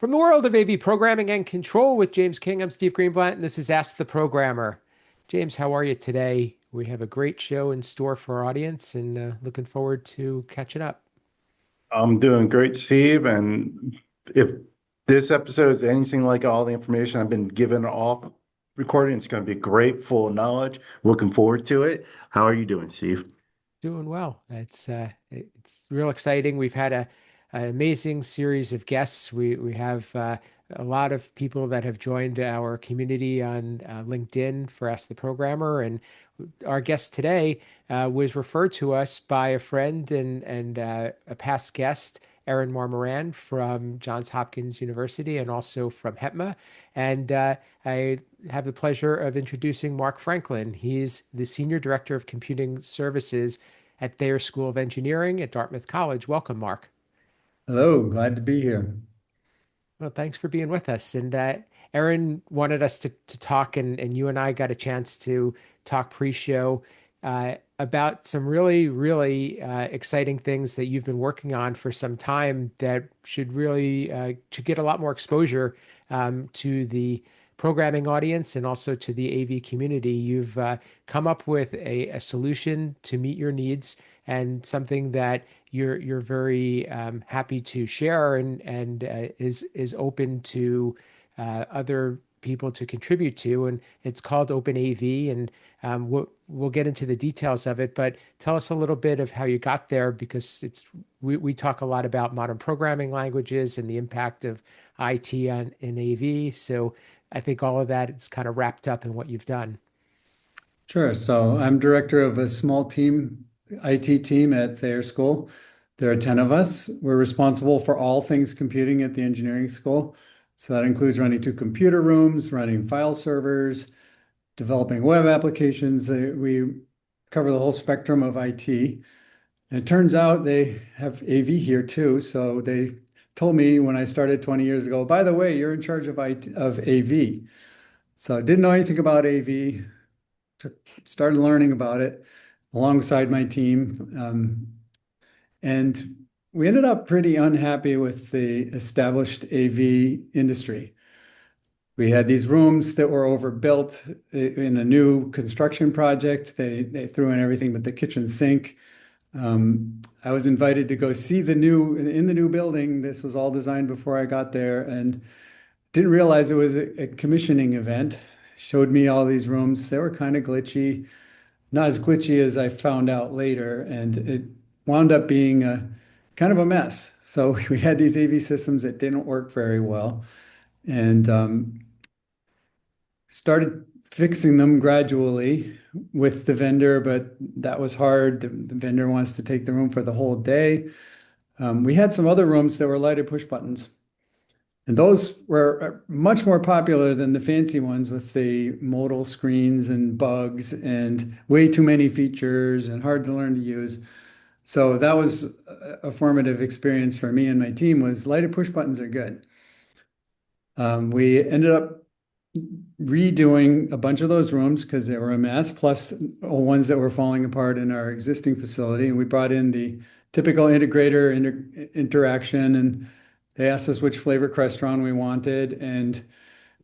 From the world of AV programming and control with James King, I'm Steve Greenblatt, and this is Ask the Programmer. James, how are you today? We have a great show in store for our audience and looking forward to catching up. I'm doing great, Steve. And if this episode is anything like all the information I've been given off recording, it's going to be great, full of knowledge. Looking forward to it. How are you doing, Steve? Doing well. It's real exciting. We've had an amazing series of guests. We have a lot of people that have joined our community on LinkedIn for Ask the Programmer, and our guest today was referred to us by a friend and a past guest, Erin Marmoran from Johns Hopkins University and also from HETMA. And I have the pleasure of introducing Mark Franklin. He's the Senior Director of Computing Services at Thayer School of Engineering at Dartmouth College. Welcome, Mark. Hello, glad to be here. Well, thanks for being with us. And Erin wanted us to talk, and you and I got a chance to talk pre-show about some really exciting things that you've been working on for some time that should get a lot more exposure to the programming audience and also to the AV community. You've come up with a solution to meet your needs and something that you're very happy to share and is open to other people to contribute to, and it's called OpenAV, and we'll get into the details of it. But tell us a little bit of how you got there, because we talk a lot about modern programming languages and the impact of IT in AV. So I think all of that is kind of wrapped up in what you've done. Sure. So I'm director of a small team, IT team at Thayer School. There are 10 of us. We're responsible for all things computing at the engineering school. So that includes running two computer rooms, running file servers, developing web applications. We cover the whole spectrum of IT. And it turns out they have AV here too. So they told me when I started 20 years ago, by the way, you're in charge of AV. So I didn't know anything about AV, started learning about it alongside my team. And we ended up pretty unhappy with the established AV industry. We had these rooms that were overbuilt in a new construction project. They threw in everything but the kitchen sink. I was invited to go see in the new building. This was all designed before I got there, and didn't realize it was a commissioning event. Showed me all these rooms. They were kind of glitchy, not as glitchy as I found out later, and it wound up being kind of a mess. So we had these AV systems that didn't work very well, and started fixing them gradually with the vendor, but that was hard. The vendor wants to take the room for the whole day. We had some other rooms that were lighted push buttons, and those were much more popular than the fancy ones with the modal screens and bugs and way too many features and hard to learn to use. So that was a formative experience for me and my team. Was lighted push buttons are good. We ended up redoing a bunch of those rooms because they were a mess, plus ones that were falling apart in our existing facility. And we brought in the typical integrator interaction, and they asked us which flavor Crestron we wanted. And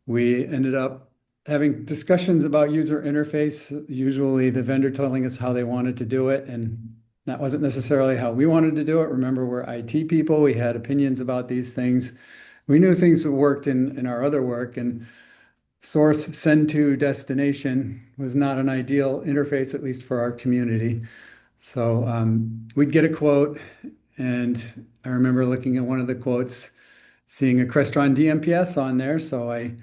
we ended up having discussions about user interface, usually the vendor telling us how they wanted to do it. And that wasn't necessarily how we wanted to do it. Remember, we're IT people. We had opinions about these things. We knew things that worked in our other work, and source send to destination was not an ideal interface, at least for our community. So we'd get a quote, and I remember looking at one of the quotes, seeing a Crestron DMPS on there. So I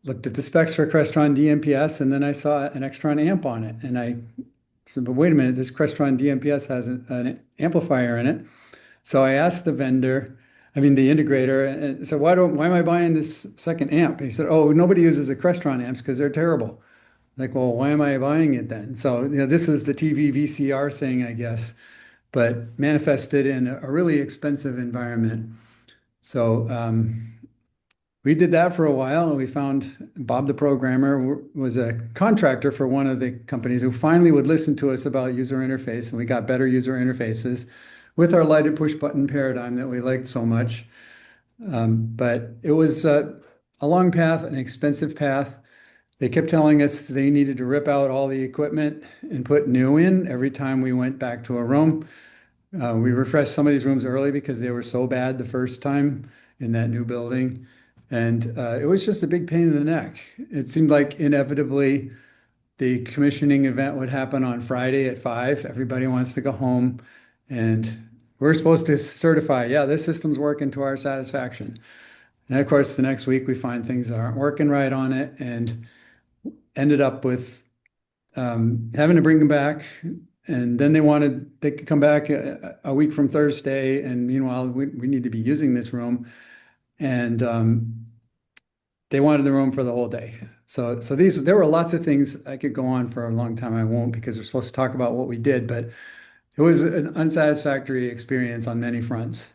looked at the specs for Crestron DMPS, and then I saw an Extron amp on it. And I said, but wait a minute, this Crestron DMPS has an amplifier in it. So I asked the integrator, and said, why am I buying this second amp? And he said, oh, nobody uses the Crestron amps because they're terrible. Like, well, why am I buying it then? So, this is the TV VCR thing, I guess, but manifested in a really expensive environment. So we did that for a while, and we found Bob the programmer was a contractor for one of the companies who finally would listen to us about user interface, and we got better user interfaces with our lighted push button paradigm that we liked so much. But it was a long path, an expensive path. They kept telling us they needed to rip out all the equipment and put new in every time we went back to a room. We refreshed some of these rooms early because they were so bad the first time in that new building. And it was just a big pain in the neck. It seemed like inevitably the commissioning event would happen on Friday at 5. Everybody wants to go home. And we're supposed to certify, yeah, this system's working to our satisfaction. And of course, the next week we find things aren't working right on it and ended up with having to bring them back. And then they could come back a week from Thursday. And meanwhile, we need to be using this room. And they wanted the room for the whole day. So there were lots of things. I could go on for a long time. I won't because we're supposed to talk about what we did, but it was an unsatisfactory experience on many fronts.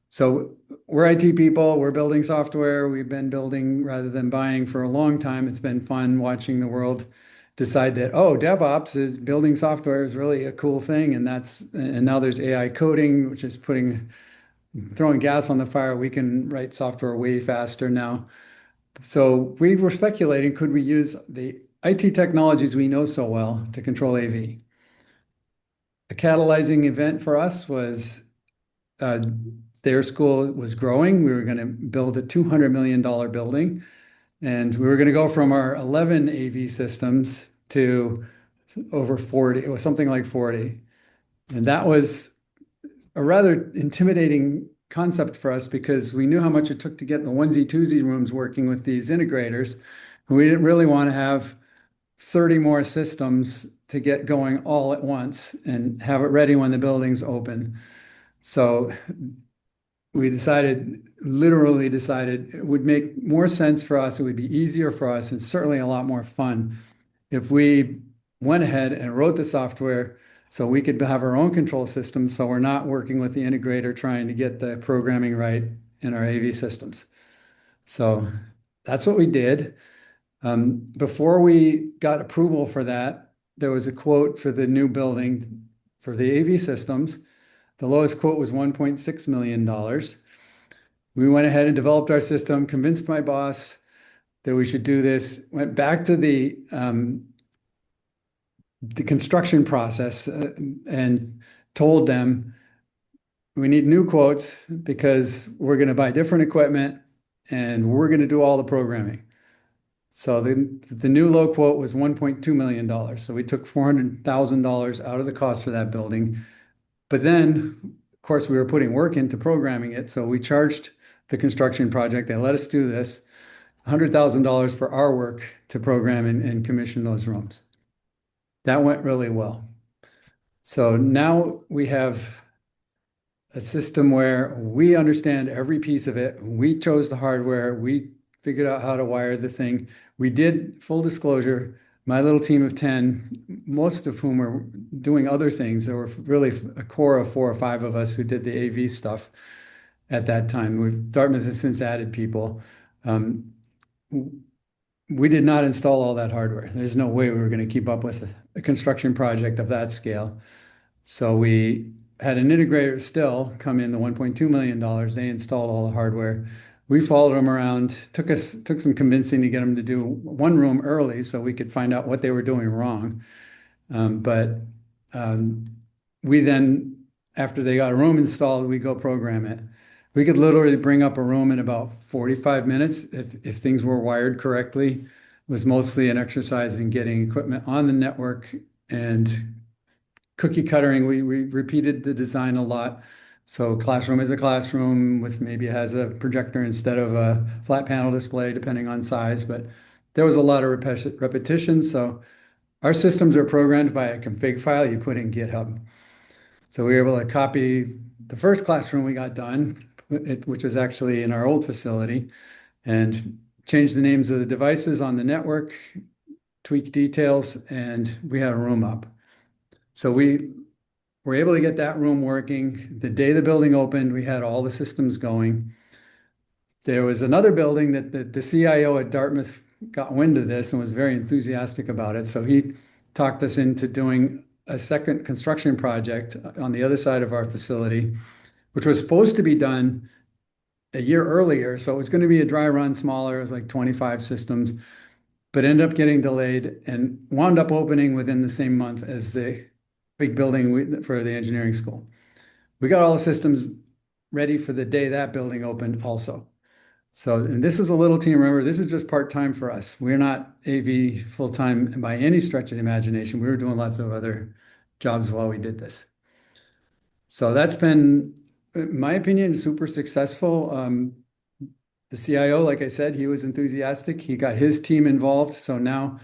So we're IT people, we're building software. We've been building rather than buying for a long time. It's been fun watching the world decide that, oh, DevOps is building software is really a cool thing. And now there's AI coding, which is throwing gas on the fire. We can write software way faster now. So we were speculating, could we use the IT technologies we know so well to control AV? A catalyzing event for us was Thayer School was growing. We were going to build a $200 million building, and we were going to go from our 11 AV systems to over 40. It was something like 40. And that was a rather intimidating concept for us because we knew how much it took to get the onesie twosie rooms working with these integrators. We didn't really want to have 30 more systems to get going all at once and have it ready when the building's open. So we literally decided it would make more sense for us. It would be easier for us and certainly a lot more fun if we went ahead and wrote the software so we could have our own control system. So we're not working with the integrator trying to get the programming right in our AV systems. So that's what we did. Before we got approval for that, there was a quote for the new building for the AV systems. The lowest quote was $1.6 million. We went ahead and developed our system, convinced my boss that we should do this, went back to the construction process and told them we need new quotes because we're going to buy different equipment and we're going to do all the programming. So the new low quote was $1.2 million. So we took $400,000 out of the cost for that building. But then, of course, we were putting work into programming it. So we charged the construction project. They let us do this, $100,000 for our work to program and commission those rooms. That went really well. So now we have a system where we understand every piece of it. We chose the hardware. We figured out how to wire the thing. We did, full disclosure, my little team of 10, most of whom were doing other things. There were really a core of 4 or 5 of us who did the AV stuff at that time. Dartmouth has since added people. We did not install all that hardware. There's no way we were going to keep up with a construction project of that scale. So we had an integrator still come in the $1.2 million. They installed all the hardware. We followed them around, took some convincing to get them to do one room early so we could find out what they were doing wrong. But we then, after they got a room installed, we go program it. We could literally bring up a room in about 45 minutes if things were wired correctly. It was mostly an exercise in getting equipment on the network and cookie cuttering. We repeated the design a lot. So classroom is a classroom with maybe it has a projector instead of a flat panel display, depending on size. But there was a lot of repetition. So our systems are programmed by a config file you put in GitHub. So we were able to copy the first classroom we got done, which was actually in our old facility, and change the names of the devices on the network, tweak details, and we had a room up. So we were able to get that room working. The day the building opened, we had all the systems going. There was another building that the CIO at Dartmouth got wind of this and was very enthusiastic about it. So he talked us into doing a second construction project on the other side of our facility, which was supposed to be done a year earlier. So it was going to be a dry run, smaller. It was like 25 systems, but ended up getting delayed and wound up opening within the same month as the big building for the engineering school. We got all the systems ready for the day that building opened also. So, and this is a little team. Remember, this is just part-time for us. We're not AV full-time by any stretch of the imagination. We were doing lots of other jobs while we did this. So that's been, in my opinion, super successful. The CIO, like I said, he was enthusiastic. He got his team involved. So now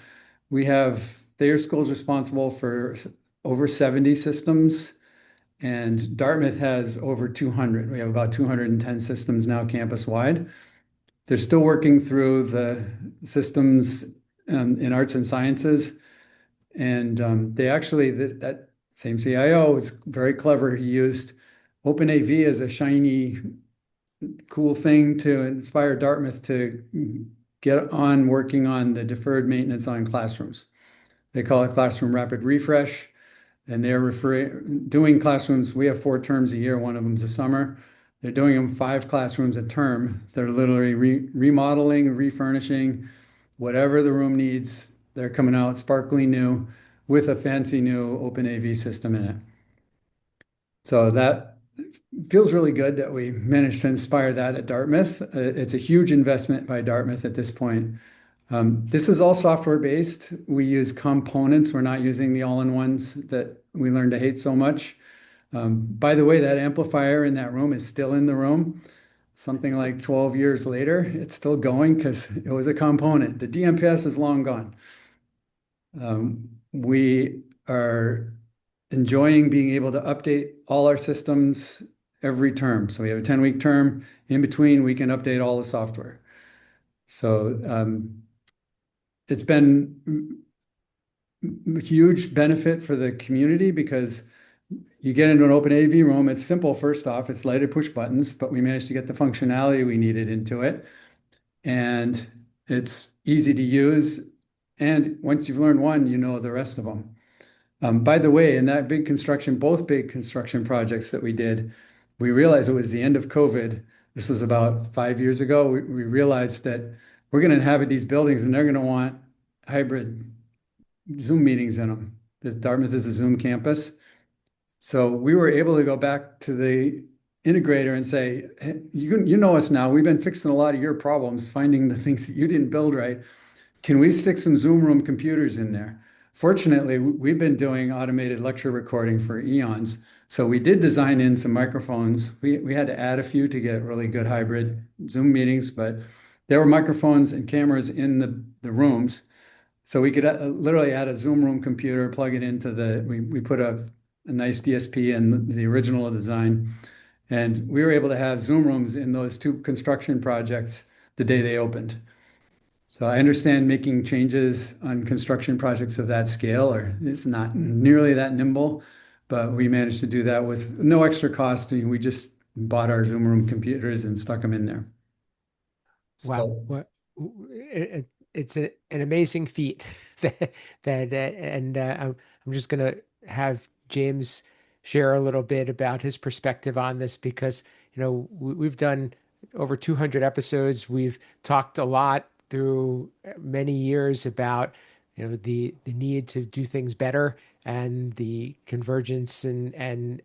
we have Thayer School's responsible for over 70 systems, and Dartmouth has over 200. We have about 210 systems now campus-wide. They're still working through the systems in arts and sciences. And they actually, that same CIO is very clever. He used OpenAV as a shiny, cool thing to inspire Dartmouth to get on working on the deferred maintenance on classrooms. They call it Classroom Rapid Refresh. And they're doing classrooms. We have 4 terms a year. One of them's a summer. They're doing them 5 classrooms a term. They're literally remodeling, refurnishing, whatever the room needs. They're coming out sparkly new with a fancy new OpenAV system in it. So that feels really good that we managed to inspire that at Dartmouth. It's a huge investment by Dartmouth at this point. This is all software based. We use components. We're not using the all-in-ones that we learned to hate so much. By the way, that amplifier in that room is still in the room. Something like 12 years later, it's still going because it was a component. The DMPS is long gone. We are enjoying being able to update all our systems every term. So we have a 10-week term. In between, we can update all the software. So it's been a huge benefit for the community because you get into an OpenAV room, it's simple first off, it's lighted push buttons, but we managed to get the functionality we needed into it. And it's easy to use. And once you've learned one, you know the rest of them. By the way, in that big construction, both big construction projects that we did, we realized it was the end of COVID. This was about 5 years ago. We realized that we're going to inhabit these buildings and they're going to want hybrid Zoom meetings in them. The Dartmouth is a Zoom campus. So we were able to go back to the integrator and say, hey, you know us now. We've been fixing a lot of your problems, finding the things that you didn't build right. Can we stick some Zoom room computers in there? Fortunately, we've been doing automated lecture recording for eons. So we did design in some microphones. We had to add a few to get really good hybrid Zoom meetings, but there were microphones and cameras in the rooms. So we could literally add a Zoom room computer, plug it into we put a nice DSP in the original design. And we were able to have Zoom rooms in those 2 construction projects the day they opened. So I understand making changes on construction projects of that scale, or it's not nearly that nimble, but we managed to do that with no extra cost. We just bought our Zoom room computers and stuck them in there. Wow. So, It's an amazing feat and I'm just going to have James share a little bit about his perspective on this because, we've done over 200 episodes. We've talked a lot through many years about, the need to do things better and the convergence and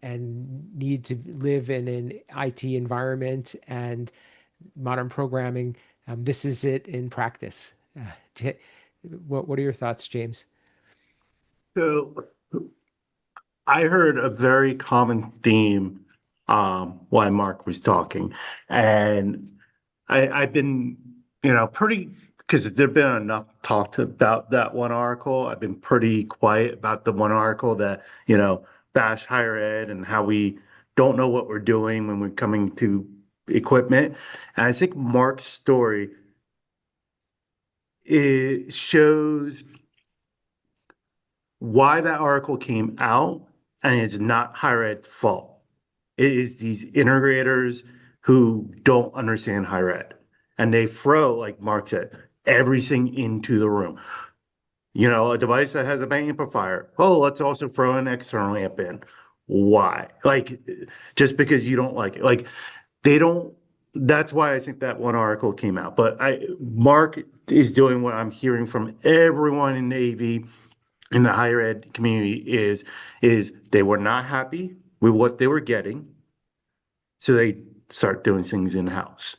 need to live in an IT environment and modern programming. This is it in practice. What are your thoughts, James? So I heard a very common theme while Mark was talking, and I've been, pretty because there've been enough talked about that one article. I've been pretty quiet about the one article that bash higher ed and how we don't know what we're doing when we're coming to equipment. And I think Mark's story it shows why that article came out, and it's not higher ed's fault. It is these integrators who don't understand higher ed, and they throw, like Mark said, everything into the room. A device that has a bang amplifier. Oh, let's also throw an external amp in. Why? Like, just because you don't like it. Like, they don't that's why I think that one article came out. But Mark is doing what I'm hearing from everyone in Navy in the higher ed community is they were not happy with what they were getting, so they start doing things in-house.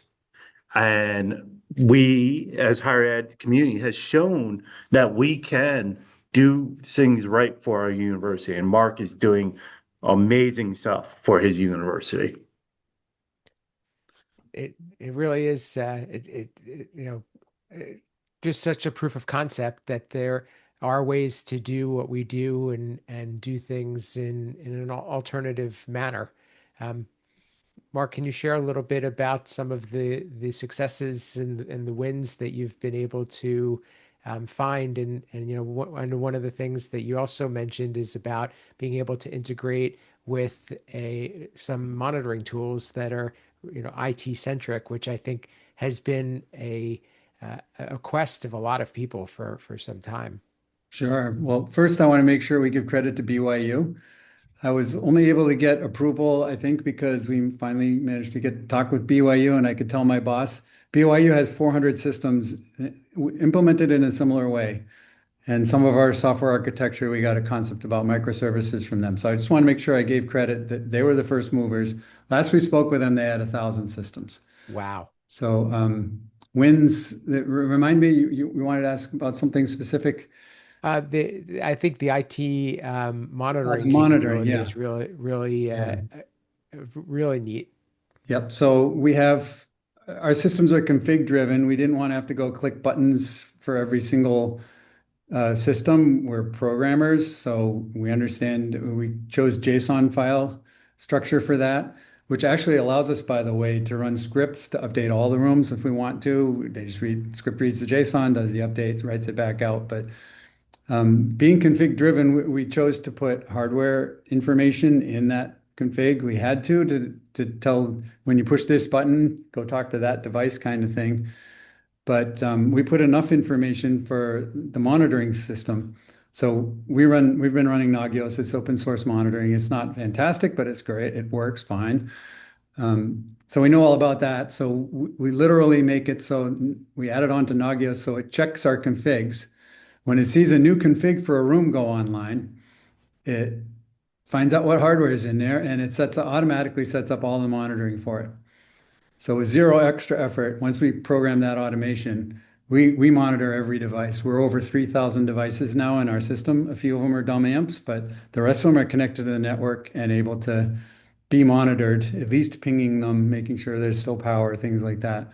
And we, as higher ed community, has shown that we can do things right for our university. And Mark is doing amazing stuff for his university. It really is just such a proof of concept that there are ways to do what we do and do things in an alternative manner. Um, Mark, can you share a little bit about some of the successes and the wins that you've been able to find? And and one of the things that you also mentioned is about being able to integrate with a some monitoring tools that are IT centric, which I think has been a quest of a lot of people for some time. Sure. Well, first, I want to make sure we give credit to BYU. I was only able to get approval, I think, because we finally managed to talk with BYU, and I could tell my boss BYU has 400 systems implemented in a similar way. And some of our software architecture, we got a concept about microservices from them. So I just want to make sure I gave credit that they were the first movers. Last we spoke with them, they had 1,000 systems. Wow. So wins, remind me, you wanted to ask about something specific? I think the IT monitoring Monitoring, capability yeah. is really Yeah. really neat. Yep. So we have our systems are config driven. We didn't want to have to go click buttons for every single system. We're programmers, so we understand. We chose JSON file structure for that, which actually allows us, by the way, to run scripts to update all the rooms if we want to. They just script reads the JSON, does the update, writes it back out. But being config driven, we chose to put hardware information in that config. We had to tell when you push this button, go talk to that device kind of thing. But we put enough information for the monitoring system. So we've been running Nagios. It's open source monitoring. It's not fantastic, but it's great. It works fine. So we know all about that. So we literally make it so we add it onto Nagios so it checks our configs. When it sees a new config for a room go online, it finds out what hardware is in there and it automatically sets up all the monitoring for it. So with zero extra effort, once we program that automation, we monitor every device. We're over 3,000 devices now in our system. A few of them are dumb amps, but the rest of them are connected to the network and able to be monitored, at least pinging them, making sure there's still power, things like that.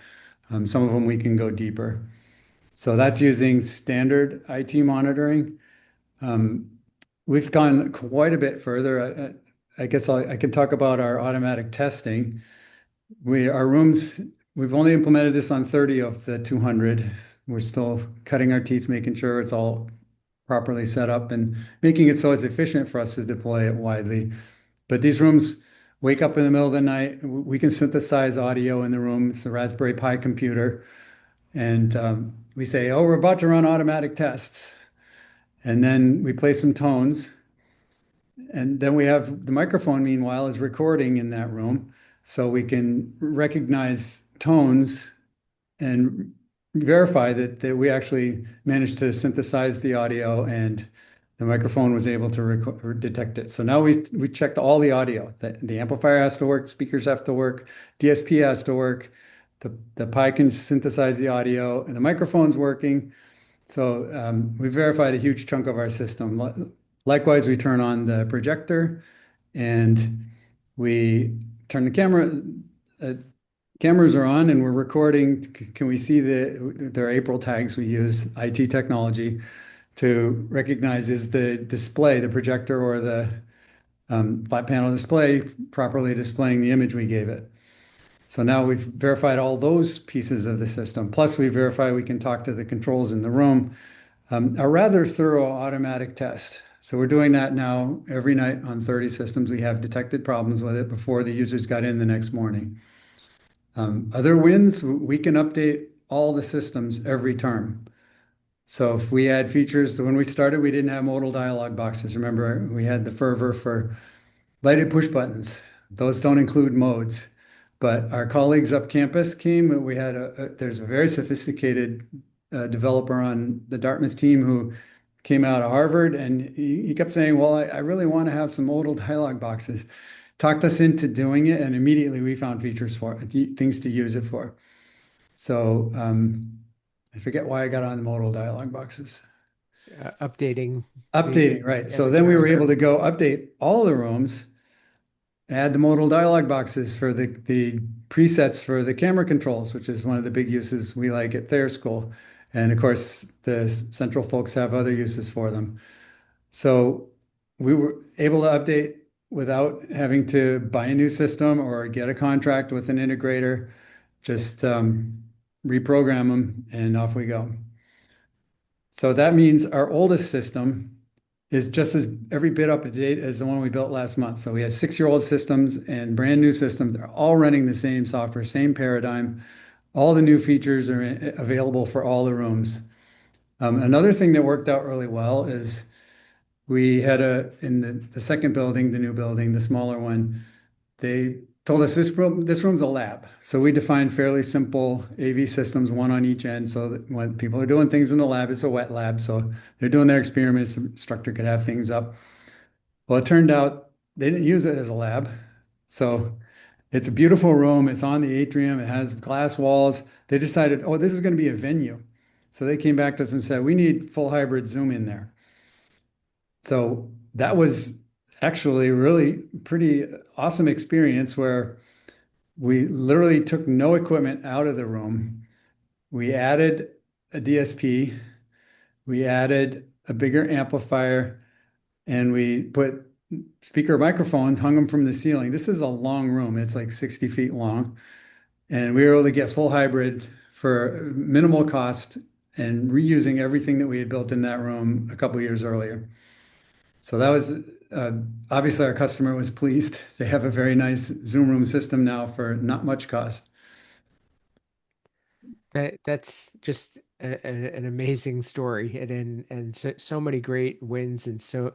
Some of them we can go deeper. So that's using standard IT monitoring. Um, we've gone quite a bit further. I guess I can talk about our automatic testing. Our rooms, we've only implemented this on 30 of the 200. We're still cutting our teeth, making sure it's all properly set up and making it so it's efficient for us to deploy it widely. But these rooms wake up in the middle of the night. We can synthesize audio in the room. It's a Raspberry Pi computer. And we say, oh, we're about to run automatic tests. And then we play some tones. And then we have the microphone, meanwhile, is recording in that room. So we can recognize tones and verify that we actually managed to synthesize the audio and the microphone was able to detect it. So now we checked all the audio. The amplifier has to work, speakers have to work, DSP has to work, the Pi can synthesize the audio, and the microphone's working. So we verified a huge chunk of our system. Likewise, we turn on the projector and we turn the camera. Cameras are on and we're recording. Can we see their April tags? We use IT technology to recognize is the display, the projector or the flat panel display properly displaying the image we gave it. So now we've verified all those pieces of the system. Plus we verify we can talk to the controls in the room. A rather thorough automatic test. So we're doing that now every night on 30 systems. We have detected problems with it before the users got in the next morning. Other wins, we can update all the systems every term. So if we add features, so when we started, we didn't have modal dialog boxes. Remember, we had the fervor for lighted push buttons. Those don't include modes. But our colleagues up campus came. We had there's a very sophisticated developer on the Dartmouth team who came out of Harvard, and he kept saying, "Well, I really want to have some modal dialog boxes." Talked us into doing it, and immediately we found features for it, things to use it for. So I forget why I got on modal dialog boxes. Updating Updating, right. at So the then we were time. able to go update all the rooms, add the modal dialog boxes for the presets for the camera controls, which is one of the big uses we like at Thayer School. And of course, the central folks have other uses for them. So we were able to update without having to buy a new system or get a contract with an integrator, just reprogram them and off we go. So that means our oldest system is just as every bit up to date as the one we built last month. So we have 6-year-old systems and brand new systems. They're all running the same software, same paradigm. All the new features are available for all the rooms. Another thing that worked out really well is we had in the second building, the new building, the smaller one, they told us this room's a lab. So we defined fairly simple AV systems, one on each end, so that when people are doing things in the lab, it's a wet lab. So they're doing their experiments, the instructor could have things up. Well, it turned out they didn't use it as a lab. So it's a beautiful room. It's on the atrium. It has glass walls. They decided, oh, this is going to be a venue. So they came back to us and said, we need full hybrid Zoom in there. So that was actually really pretty awesome experience where we literally took no equipment out of the room. We added a DSP, we added a bigger amplifier, and we put speaker microphones, hung them from the ceiling. This is a long room. It's like 60 feet long. And we were able to get full hybrid for minimal cost and reusing everything that we had built in that room a couple years earlier. So that was obviously our customer was pleased. They have a very nice Zoom room system now for not much cost. That's just an amazing story, and so many great wins, and so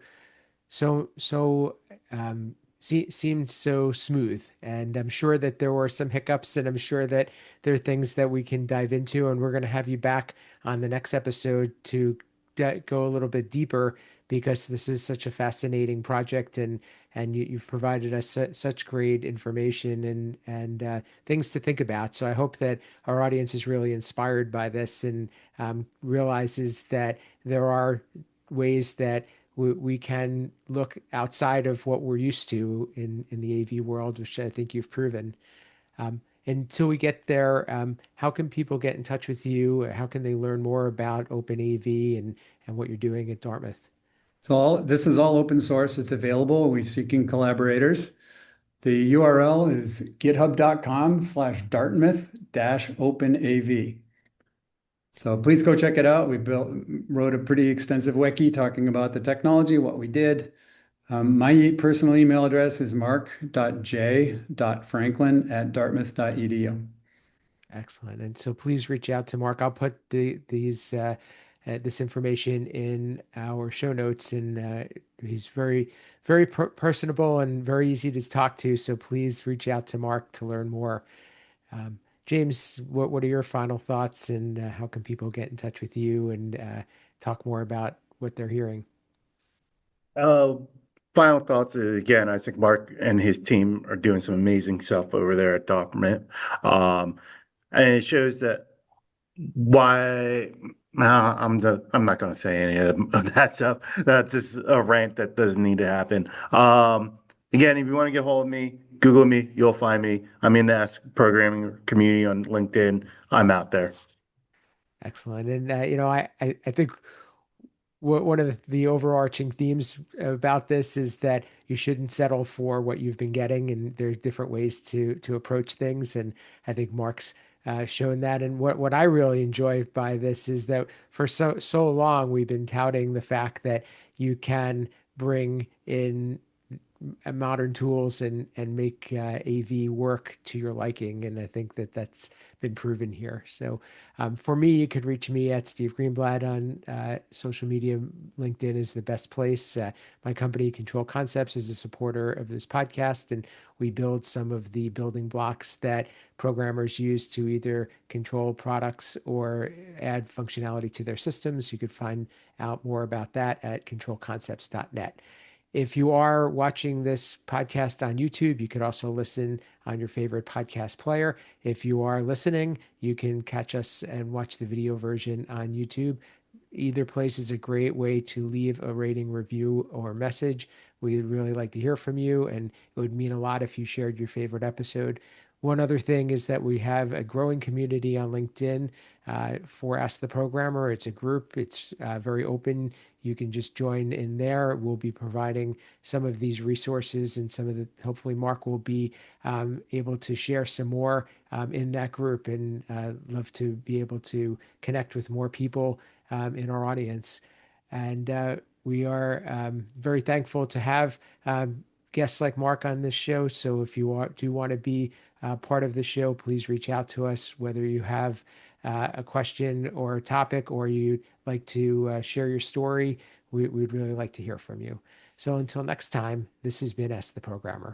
seemed so smooth. And I'm sure that there were some hiccups, and I'm sure that there are things that we can dive into, and we're going to have you back on the next episode to go a little bit deeper, because this is such a fascinating project, and you've provided us such great information and things to think about. So I hope that our audience is really inspired by this, and realizes that there are ways that we can look outside of what we're used to in the AV world, which I think you've proven. Until we get there, how can people get in touch with you? How can they learn more about OpenAV and what you're doing at Dartmouth? So this is all open source. It's available. We're seeking collaborators. The URL is github.com/Dartmouth-OpenAV. So please go check it out. Wrote a pretty extensive wiki talking about the technology, what we did. My personal email address is mark.j.franklin@dartmouth.edu. Excellent. And so please reach out to Mark. I'll put this information in our show notes, and he's very personable and very easy to talk to. So please reach out to Mark to learn more. James, what are your final thoughts, and how can people get in touch with you and talk more about what they're hearing? Uh, Final thoughts. Again, I think Mark and his team are doing some amazing stuff over there at Document. And it shows that why I'm not going to say any of that stuff. That's just a rant that doesn't need to happen. Again, if you want to get hold of me, Google me, you'll find me. I'm in the Ask Programming community on LinkedIn. I'm out there. Excellent. And I think one of the overarching themes about this is that you shouldn't settle for what you've been getting, and there's different ways to approach things. And I think Mark's shown that. And what I really enjoy by this is that for so long we've been touting the fact that you can bring in modern tools and make AV work to your liking. And I think that that's been proven here. So for me, you could reach me at Steve Greenblatt on social media. LinkedIn is the best place. My company, Control Concepts, is a supporter of this podcast, and we build some of the building blocks that programmers use to either control products or add functionality to their systems. You could find out more about that at controlconcepts.net. If you are watching this podcast on YouTube, you could also listen on your favorite podcast player. If you are listening, you can catch us and watch the video version on YouTube. Either place is a great way to leave a rating, review, or message. We'd really like to hear from you, and it would mean a lot if you shared your favorite episode. One other thing is that we have a growing community on LinkedIn for Ask the Programmer. It's a group, it's very open. You can just join in there. We'll be providing some of these resources, and some of the, hopefully, Mark will be able to share some more in that group, and love to be able to connect with more people in our audience. And we are very thankful to have guests like Mark on this show. So if you do want to be part of the show, please reach out to us, whether you have a question or a topic, or you'd like to share your story. We'd really like to hear from you. So until next time, this has been Ask the Programmer.